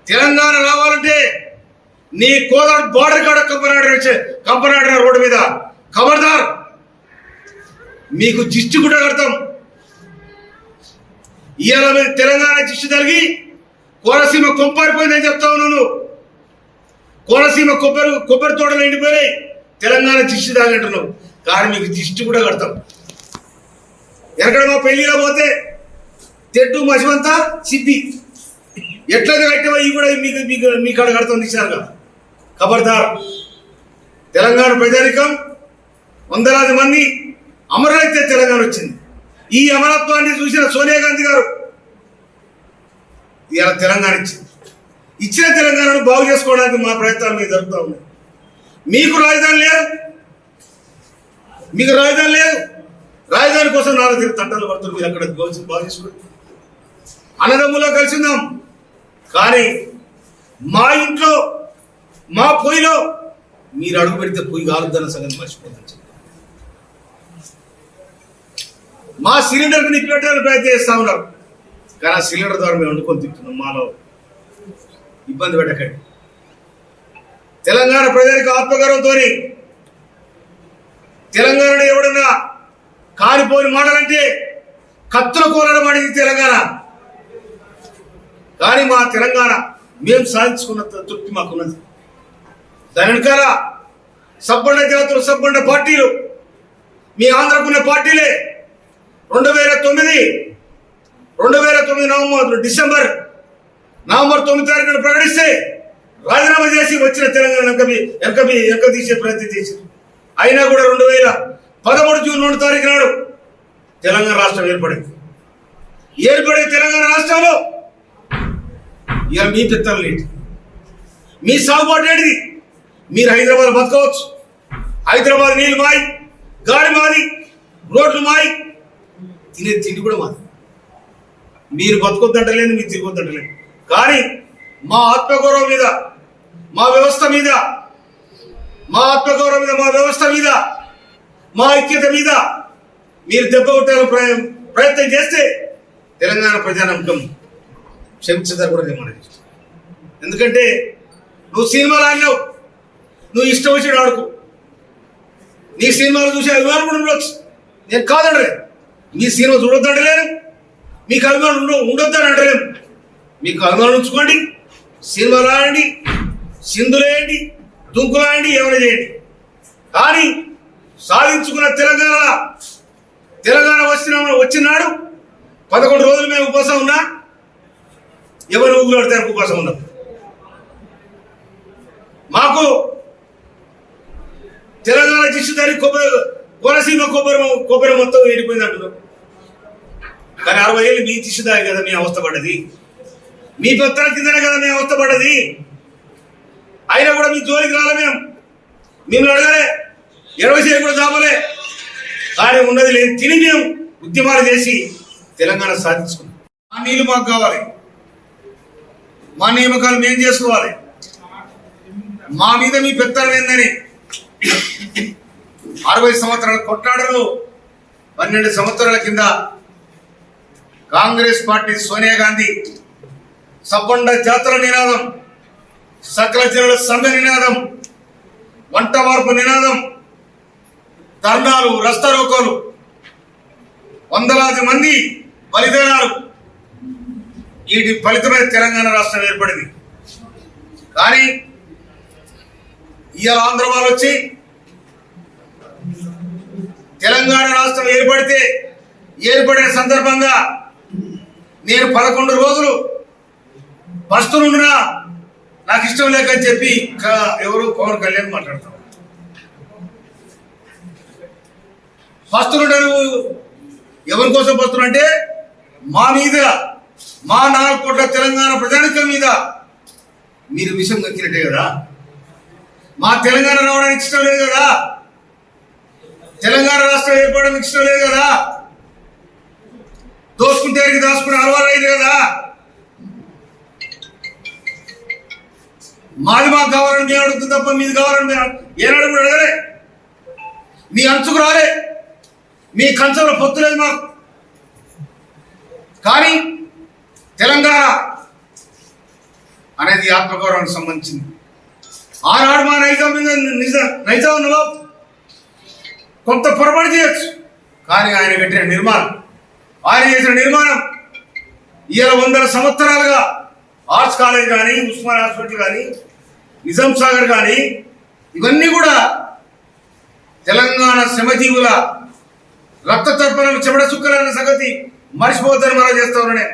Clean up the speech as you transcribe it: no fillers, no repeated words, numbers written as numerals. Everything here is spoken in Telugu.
తెలంగాణ రావాలంటే నీ కోదాడు బార్డర్ కాడ కంపనాడిన రోడ్డు మీద ఖబర్దార్, మీకు జిస్టు కూడా కడతాం. ఇవాళ మీరు తెలంగాణ జిస్టు తగిలి కోనసీమ కొంపారిపోయిందని చెప్తా ఉన్నాను. కోనసీమ కొబ్బరి తోటలు ఎండిపోయినాయి, తెలంగాణ జిస్టు తాగంటున్నావు. కానీ మీకు జిస్టు కూడా కడతాం. ఎక్కడ మా పెళ్లిలో పోతే తెట్టు మసిమంతా సిద్ధి ఎట్లా కట్టావో ఇవి కూడా మీ కాడ కడతాం నిశారుగా. ఖబర్దార్, తెలంగాణ ప్రజానికం వందలాది మంది అమరులైతే తెలంగాణ వచ్చింది. ఈ అమరత్వాన్ని చూసిన సోనియా గాంధీ గారు ఇలా తెలంగాణ ఇచ్చిన తెలంగాణను బాగు చేసుకోవడానికి మా ప్రయత్నాలు మీకు జరుగుతూ ఉన్నాయి. మీకు రాజధాని లేదు, రాజధాని కోసం 4 తంటాలు పడుతుంది. మీరు అక్కడ బాగు చేసుకోండి, అన్నదమ్ములో కలిసిందాం. కానీ మా ఇంట్లో మా పొయ్యిలో మీరు అడుగు పెడితే పొయ్యి కాలుద్దన్న సంగతి మర్చిపోతుంది. మా సిలిండర్కి నిప్పి పెట్టడానికి ప్రయత్నం చేస్తా ఉన్నారు. కానీ ఆ సిలిండర్ ద్వారా మేము వండుకొని తింటున్నాం. మాలో ఇబ్బంది పెట్టకండి. తెలంగాణ ప్రజలకు ఆత్మగౌరవంతో తెలంగాణలో ఎవడన్నా కారిపోని మాటలంటే కత్తుల కోరడం అడిగింది తెలంగాణ. కానీ మా తెలంగాణ మేము సాధించుకున్న తృప్తి మాకున్నది. దాని వెనకాల సబ్బండ జాతులు, సబ్బండ పార్టీలు, మీ ఆంధ్రకున్న పార్టీలే 2009 డిసెంబర్ 9 తారీఖున ప్రకటిస్తే రాజీనామా చేసి వచ్చిన తెలంగాణ వెనక తీసే ప్రయత్నం చేశారు. అయినా కూడా 2013 జూన్ 2 తారీఖు నాడు తెలంగాణ రాష్ట్రం ఏర్పడింది. తెలంగాణ రాష్ట్రంలో ఇక మీ పెత్తనం ఏంటి, మీ సాగుబాటు ఏంటిది? మీరు హైదరాబాద్ బతకవచ్చు. హైదరాబాద్ నీళ్ళు మాయి, గాడి మాది, రోడ్లు మాయి, తినే తిండి కూడా మాది. మీరు బతుకొద్దంటలేదు, మీరు తిరిగొద్దంటలేదు. కానీ మా ఆత్మగౌరవం మీద, మా వ్యవస్థ మీద, మా ఆత్మగౌరవం మీద, మా వ్యవస్థ మీద, మా ఐక్యత మీద మీరు దెబ్బ కొట్టాలని ప్రయత్నం చేస్తే తెలంగాణ ప్రజానమ్మకం క్షమించదని కూడా నేను మనకి. ఎందుకంటే నువ్వు సినిమాలు ఆడినావు, నువ్వు ఇష్టం వచ్చి ఆడుకో. నీ సినిమాలు చూసి అభిమానం కూడా ఉండొచ్చు, నేను కాదంటలేదు. మీ సినిమా చూడొద్దంటలేను, మీకు అభిమానం ఉండొద్దని అంటలేము. మీకు అభిమానం ఉంచుకోండి, సినిమాలు ఆడండి, సింధులేయండి, దుంకులాయండి, ఏమైనా చేయండి. కానీ సాధించుకున్న తెలంగాణ వచ్చినాడు 11 రోజులు మేము ఉపవాసం ఉన్నా, ఎవరు ఊగులాడితే ఉపవాసం ఉన్నాం. మాకు తెలంగాణ జిస్టుదారి కోనసీమ కొబ్బరి మొత్తం ఎండిపోయింది అంటున్నాం. కానీ 60 ఏళ్ళు మీ జిస్టుదారి కదా మీ అవస్థ పడ్డది, మీ పెత్తల కిందనే కదా మీ అవస్థ పడ్డది. అయినా కూడా మీ జోలికి రాలే, మేము అడగలే, 20 సేపు కూడా చాపలే. కానీ ఉన్నది లేదు తిని మేము ఉద్యమాలు చేసి తెలంగాణ సాధించుకున్నాం. మా నీళ్ళు మాకు కావాలి, మా నియామకాలు మేము చేసుకోవాలి. మా మీద మీ పెత్తనం ఏందని 60 సంవత్సరాల కొట్లాడలు, 12 సంవత్సరాల కింద కాంగ్రెస్ పార్టీ సోనియా గాంధీ సబ్బండ జాతర నినాదం, సకల జనుల సమ్మె నినాదం, వంట మార్పు నినాదం, ధర్నాలు, రస్తారోకోలు, వందలాది మంది బలిదానాలు, వీటి ఫలితమైన తెలంగాణ రాష్ట్రం ఏర్పడింది. కానీ ఇవాళ ఆంధ్ర వాళ్ళు వచ్చి తెలంగాణ రాష్ట్రం ఏర్పడిన సందర్భంగా నేను 11 రోజులు బస్తులుండినా నాకు ఇష్టం లేకని చెప్పి ఎవరు పవన్ కళ్యాణ్ మాట్లాడతారు. బస్తులుంటే నువ్వు ఎవరి కోసం బస్తులంటే మా మీద, మా 4 కోట్ల తెలంగాణ ప్రజానికం మీద మీరు విషం కక్కినట్టే కదా. మా తెలంగాణ రావడానికి ఇష్టం లేదు కదా, తెలంగాణ రాష్ట్రం ఏర్పడడానికి ఇష్టం లేదు కదా, దోసుకుంటే దాచుకునే అలవాటు అయింది కదా. మాది మాకు కావాలని మేము అడుగుతుంది తప్ప మీది కావాలని మేము ఏనాడు కూడా అడగలే. మీ అంచుకు రాలే, మీ కంచంలో పొత్తు లేదు మాకు. కానీ తెలంగాణ అనేది ఆత్మగౌరవానికి సంబంధించింది. ఆనాడు మా నైజాం నవాబ్ కొంత పొరపాటు చేయొచ్చు, కానీ ఆయన కట్టిన నిర్మాణం, ఆయన చేసిన నిర్మాణం ఇవాళ 100 సంవత్సరాలుగా ఆర్ట్స్ కాలేజ్ కానీ, ఉస్మాన్ హాస్పిటల్ కానీ, నిజాం సాగర్ కానీ, ఇవన్నీ కూడా తెలంగాణ శ్రమజీవుల రక్త తర్పణలు చెమట చుక్కలన్న సంగతి మర్చిపోతాను మనం చేస్తా ఉన్నానే.